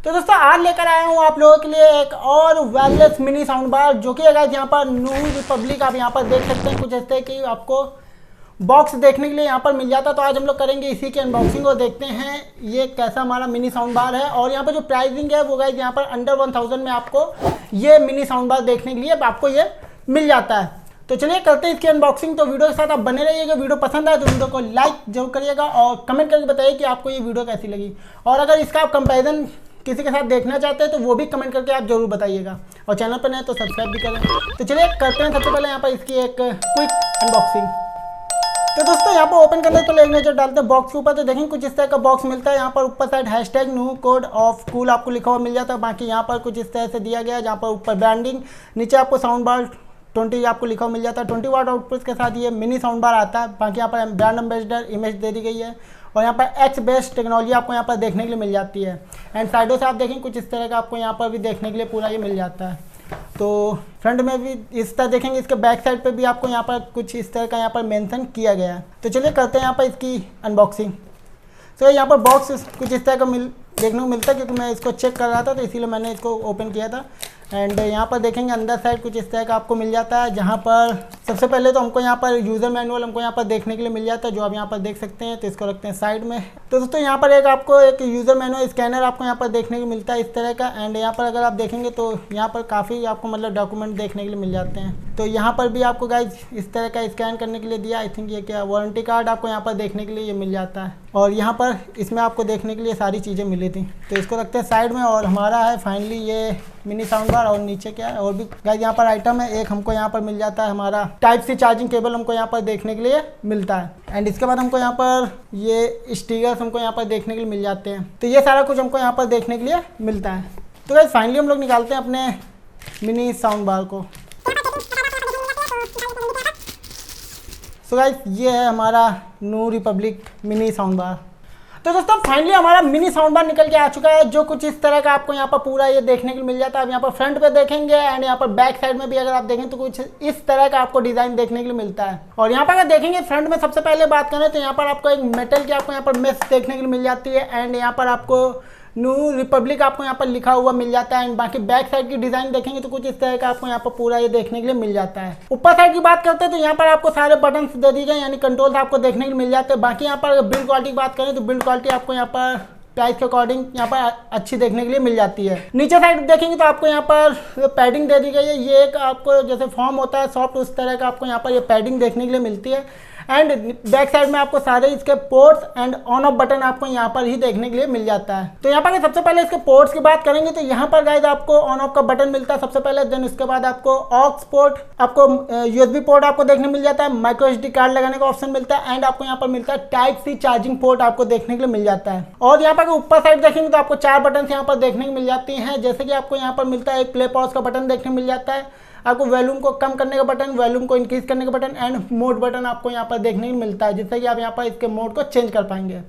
तो दोस्तों आज लेकर आया हूँ आप लोगों के लिए एक और वायरलेस मिनी साउंड बार, जो कि अगर यहाँ पर न्यू रिपब्लिक आप यहाँ पर देख सकते हैं। कुछ ऐसे कि आपको बॉक्स देखने के लिए यहाँ पर मिल जाता। तो आज हम लोग करेंगे इसी की अनबॉक्सिंग और देखते हैं ये कैसा हमारा मिनी साउंड बार है। और यहाँ पर जो प्राइसिंग है वो गाइस यहाँ पर अंडर 1000 में आपको ये मिनी साउंड बार देखने के लिए आपको ये मिल जाता है। तो चलिए करते हैं इसकी अनबॉक्सिंग। तो वीडियो के साथ आप बने रहिएगा। वीडियो पसंद आए तो वीडियो को लाइक जरूर करिएगा और कमेंट करके बताइए कि आपको ये वीडियो कैसी लगी। और अगर इसका आप कंपैरिजन किसी के साथ देखना चाहते हैं तो वो भी कमेंट करके आप जरूर बताइएगा। और चैनल पर नए तो सब्सक्राइब भी करें। तो चलिए करते हैं सबसे पहले यहाँ पर इसकी एक क्विक अनबॉक्सिंग। तो दोस्तों यहाँ पर ओपन करने के लिए एक नजर डालते हैं बॉक्स के ऊपर। तो देखें कुछ इस तरह का बॉक्स मिलता है। यहाँ पर ऊपर side hashtag new code of cool आपको लिखा हुआ मिल जाता है। बाकी यहाँ पर कुछ इस तरह से दिया गया है, जहाँ पर ऊपर ब्रांडिंग, नीचे आपको साउंड बार 20 आपको लिखा हुआ मिल जाता है। 20 वाट आउटपुट के साथ ये मिनी साउंड बार आता है। बाकी यहाँ पर ब्रांड एम्बेसडर इमेज दे दी गई है। और यहाँ पर एक्स बेस्ड टेक्नोलॉजी आपको यहाँ पर देखने के लिए मिल जाती है। एंड साइडों से आप देखें कुछ इस तरह का आपको यहाँ पर भी देखने के लिए पूरा ये मिल जाता है। तो फ्रंट में भी इस तरह देखेंगे। इसके बैक साइड पे भी आपको यहाँ पर कुछ इस तरह का यहाँ पर मेंशन किया गया है। तो चलिए करते हैं यहाँ पर इसकी अनबॉक्सिंग। तो यहाँ पर बॉक्स कुछ इस तरह का देखने को मिलता है, क्योंकि मैं इसको चेक कर रहा था तो इसीलिए मैंने इसको ओपन किया था। एंड यहाँ पर देखेंगे अंदर साइड कुछ इस तरह का आपको मिल जाता है, जहाँ पर सबसे पहले तो हमको यहाँ पर यूज़र मैनुअल हमको यहाँ पर देखने के लिए मिल जाता है, जो आप यहाँ पर देख सकते हैं। तो इसको रखते हैं साइड में। तो दोस्तों यहाँ पर आपको एक यूज़र मैनुअल स्कैनर आपको यहाँ पर देखने को मिलता है इस तरह का। एंड यहाँ पर अगर आप देखेंगे तो यहाँ पर काफ़ी आपको मतलब डॉक्यूमेंट देखने के लिए मिल जाते हैं। तो यहाँ पर भी आपको गाइज इस तरह का स्कैन करने के लिए दिया। आई थिंक ये क्या वारंटी कार्ड आपको यहाँ पर देखने के लिए ये मिल जाता है। और यहाँ पर इसमें आपको देखने के लिए सारी चीज़ें मिली थी। तो इसको रखते हैं साइड में। और हमारा है फाइनली ये मिनी साउंड बार। और नीचे क्या है और भी गाइस यहाँ पर आइटम है। एक हमको यहाँ पर मिल जाता है हमारा टाइप सी चार्जिंग केबल हमको यहाँ पर देखने के लिए मिलता है। एंड इसके बाद हमको यहाँ पर ये स्टिकर्स हमको यहाँ पर देखने के लिए मिल जाते हैं। तो ये सारा कुछ हमको यहाँ पर देखने के लिए मिलता है। तो गाइस फाइनली हम लोग निकालते हैं अपने मिनी साउंड बार को। सो गाइस ये है हमारा new Republic mini sound bar. तो दोस्तों फाइनली हमारा मिनी साउंड बार निकल के आ चुका है, जो कुछ इस तरह का आपको यहाँ पर पूरा ये देखने के लिए मिल जाता है। आप यहाँ पर फ्रंट पे देखेंगे एंड यहाँ पर बैक साइड में भी अगर आप देखें तो कुछ इस तरह का आपको डिजाइन देखने के लिए मिलता है। और यहाँ पर अगर देखेंगे फ्रंट में सबसे पहले बात करें तो यहाँ पर आपको एक मेटल की आपको यहाँ पर मेश देखने के लिए मिल जाती है। एंड यहाँ पर आपको न्यू रिपब्लिक आपको यहाँ पर लिखा हुआ मिल जाता है। एंड बाकी बैक साइड की डिजाइन देखेंगे तो कुछ इस तरह का आपको यहाँ पर पूरा ये देखने के लिए मिल जाता है। ऊपर साइड की बात करते हैं तो यहाँ पर आपको सारे बटन्स दे दिए गए, यानी कंट्रोल्स आपको देखने के लिए मिल जाते हैं। बाकी यहाँ पर बिल्ड क्वालिटी की बात करें तो बिल्ड क्वालिटी आपको यहाँ पर प्राइस के अकॉर्डिंग यहाँ पर अच्छी देखने के लिए मिल जाती है। नीचे साइड देखेंगे तो आपको यहाँ पर पैडिंग दे दी गई है। ये एक आपको जैसे फॉर्म होता है सॉफ्ट, उस तरह का आपको यहाँ पर ये पैडिंग देखने के लिए मिलती है। एंड बैक साइड में आपको सारे इसके ports and on off button आपको यहाँ पर ही देखने के लिए मिल जाता है। तो यहाँ पर सबसे पहले इसके पोर्ट्स की बात करेंगे तो यहाँ पर गाइस आपको ऑन ऑफ का बटन मिलता है सबसे पहले। देन उसके बाद आपको ऑक्स पोर्ट, आपको यूएसबी पोर्ट आपको देखने मिल जाता है। माइक्रो एसडी कार्ड लगाने का ऑप्शन मिलता है। एंड आपको यहाँ पर मिलता है टाइप सी चार्जिंग पोर्ट आपको देखने के लिए मिल जाता है। और यहाँ पर ऊपर साइड देखेंगे तो आपको 4 बटन यहाँ पर देखने को मिल जाती हैं। जैसे कि आपको यहाँ पर मिलता है एक प्ले पॉज का बटन देखने को मिल जाता है। आपको वॉल्यूम को कम करने का बटन, वॉल्यूम को इंक्रीज करने का बटन एंड मोड बटन आपको यहाँ पर देखने को मिलता है, जिससे कि आप यहाँ पर इसके मोड को चेंज कर पाएंगे।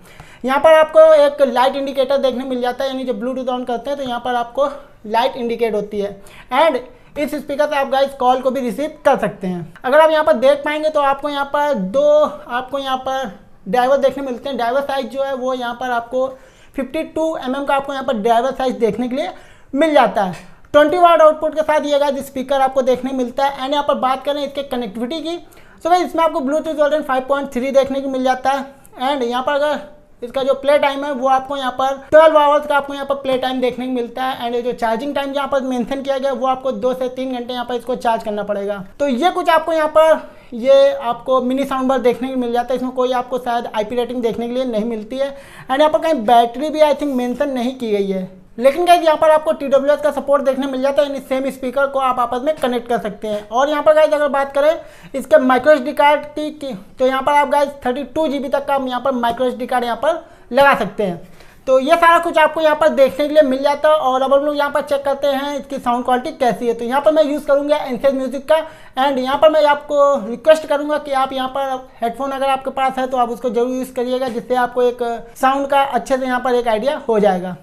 यहाँ पर आपको एक लाइट इंडिकेटर देखने को मिल जाता है, यानी जब ब्लूटूथ ऑन करते हैं तो यहाँ पर आपको लाइट इंडिकेट होती है। एंड इस स्पीकर से आप गाइस कॉल को भी रिसीव कर सकते हैं। अगर आप यहाँ पर देख पाएंगे तो आपको यहाँ पर आपको यहाँ पर ड्राइवर देखने मिलते हैं। ड्राइवर साइज जो है वो यहाँ पर आपको 52 mm का आपको यहाँ पर ड्राइवर साइज देखने के लिए मिल जाता है। 20 वाट आउटपुट के साथ ये गाइस स्पीकर आपको देखने मिलता है। एंड यहाँ पर बात करें इसके कनेक्टिविटी की तो भाई इसमें आपको ब्लूटूथ वर्जन 5.3 देखने को मिल जाता है। एंड यहाँ पर अगर इसका जो प्ले टाइम है वो आपको यहाँ पर 12 आवर्स का आपको यहाँ पर प्ले टाइम देखने को मिलता है। एंड जो चार्जिंग टाइम यहाँ पर मेंशन किया गया वो आपको 2 से 3 घंटे यहाँ पर इसको चार्ज करना पड़ेगा। तो ये कुछ आपको यहाँ पर ये आपको मिनी साउंड बार देखने को मिल जाता है। इसमें कोई आपको शायद IP रेटिंग देखने के लिए नहीं मिलती है। एंड यहाँ पर कहीं बैटरी भी आई थिंक मेंशन नहीं की गई है। लेकिन गाइस यहाँ पर आपको TWS का सपोर्ट देखने मिल जाता है, यानी सेम स्पीकर को आप आपस में कनेक्ट कर सकते हैं। और यहाँ पर गाइस अगर बात करें इसके माइक्रो एसडी कार्ड की तो यहाँ पर आप गाइस 32 GB तक का यहाँ पर माइक्रो एसडी कार्ड यहाँ पर लगा सकते हैं। तो ये सारा कुछ आपको यहाँ पर देखने के लिए मिल जाता है। और अब हम लोग यहाँ पर चेक करते हैं इसकी साउंड क्वालिटी कैसी है। तो यहाँ पर मैं यूज़ करूँगा एनसेज म्यूजिक का। एंड यहाँ पर मैं आपको रिक्वेस्ट करूँगा कि आप यहाँ पर हेडफोन अगर आपके पास है तो आप उसको जरूर यूज़ करिएगा, जिससे आपको एक साउंड का अच्छे से यहाँ पर एक आइडिया हो जाएगा।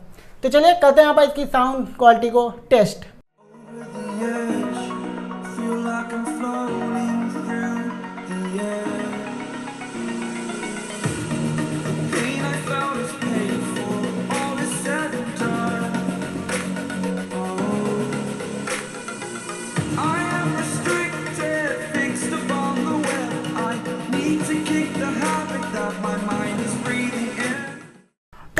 तो चलिए करते हैं यहाँ पर इसकी साउंड क्वालिटी को टेस्ट।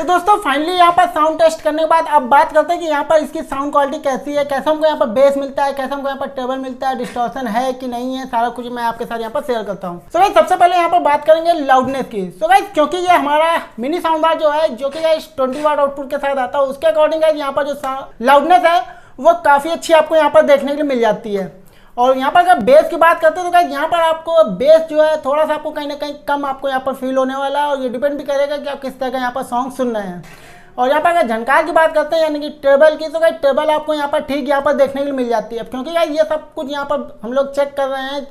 दोस्तों फाइनली यहाँ पर साउंड टेस्ट करने के बाद अब बात करते हैं कि यहाँ पर इसकी साउंड क्वालिटी कैसी है, कैसे हमको यहाँ पर बेस मिलता है, कैसे हमको यहाँ पर ट्रेबल मिलता है, डिस्टॉर्शन है कि नहीं है, सारा कुछ मैं आपके साथ यहाँ पर शेयर करता हूँ। सो गाइस सबसे पहले यहाँ पर बात करेंगे लाउडनेस की। सो गाइस क्योंकि ये हमारा मिनी साउंड बार जो है जो कि गाइस 20 वाट आउटपुट के साथ आता है, उसके अकॉर्डिंग गाइस यहाँ पर जो लाउडनेस है वो काफ़ी अच्छी आपको यहाँ पर देखने के लिए मिल जाती है। और यहाँ पर अगर बेस की बात करते हैं तो गाइस यहाँ पर आपको बेस जो है थोड़ा सा आपको कहीं ना कहीं कम आपको यहाँ पर फील होने वाला है, और ये डिपेंड भी करेगा कि आप किस तरह का यहाँ पर सॉन्ग सुन रहे हैं। और यहाँ पर अगर झनकार की बात करते हैं यानी कि ट्रेबल की, तो गाइस ट्रेबल आपको यहाँ पर ठीक यहाँ पर देखने के लिए मिल जाती है, क्योंकि गाइस ये सब कुछ यहाँ पर हम लोग चेक कर रहे हैं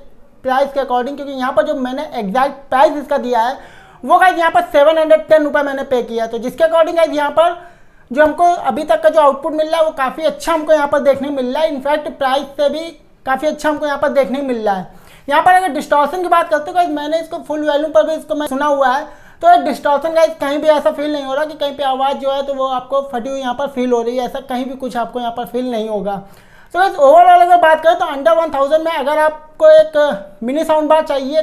प्राइस के अकॉर्डिंग, क्योंकि यहाँ पर जो मैंने एग्जैक्ट प्राइस इसका दिया है वो गाइस यहाँ पर 710 रुपये मैंने पे किया, तो जिसके अकॉर्डिंग गाइस यहाँ पर जो हमको अभी तक का जो आउटपुट मिल रहा है वो काफ़ी अच्छा हमको यहाँ पर देखने को मिल रहा है। इनफैक्ट प्राइस से भी काफ़ी अच्छा हमको यहाँ पर देखने को मिल रहा है। यहाँ पर अगर डिस्टॉर्शन की बात करते हो गाइस, मैंने इसको फुल वॉल्यूम पर भी इसको मैं सुना हुआ है, तो डिस्टॉर्शन गाइस कहीं भी ऐसा फील नहीं हो रहा कि कहीं पे आवाज़ जो है तो वो आपको फटी हुई यहाँ पर फील हो रही है, ऐसा कहीं भी कुछ आपको यहाँ पर फील नहीं होगा। तो गाइस ओवरऑल अगर बात करें तो अंडर 1000 में अगर आपको एक मिनी साउंड बार चाहिए,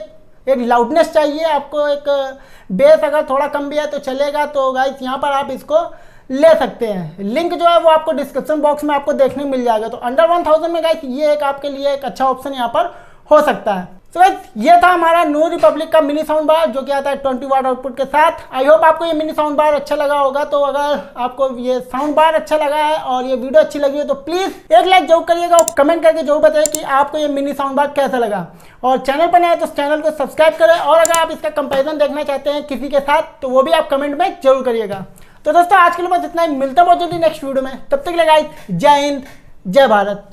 एक लाउडनेस चाहिए, आपको एक बेस अगर थोड़ा कम भी है तो चलेगा, तो गाइस यहाँ पर आप इसको ले सकते हैं। लिंक जो है वो आपको डिस्क्रिप्शन बॉक्स में आपको देखने को मिल जाएगा। तो अंडर 1000 में गाइस ये एक आपके लिए एक अच्छा ऑप्शन यहाँ पर हो सकता है। तो गाइस ये था हमारा न्यू रिपब्लिक का मिनी साउंड बार जो कि आता है 20 वाट आउटपुट के साथ। आई होप आपको ये मिनी साउंड बार अच्छा लगा होगा। तो अगर आपको ये साउंड बार अच्छा लगा है और ये वीडियो अच्छी लगी है तो प्लीज़ एक लाइक जरूर करिएगा और कमेंट करके जरूर बताइए कि आपको ये मिनी साउंड बार कैसा लगा। और चैनल पर नए हैं तो चैनल को सब्सक्राइब करें, और अगर आप इसका कंपेरिजन देखना चाहते हैं किसी के साथ तो वो भी आप कमेंट में जरूर करिएगा। तो दोस्तों आज के लिए बस इतना ही, मिलता बहुत जल्दी नेक्स्ट वीडियो में। तब तक के लिए गाइस जय हिंद जय भारत।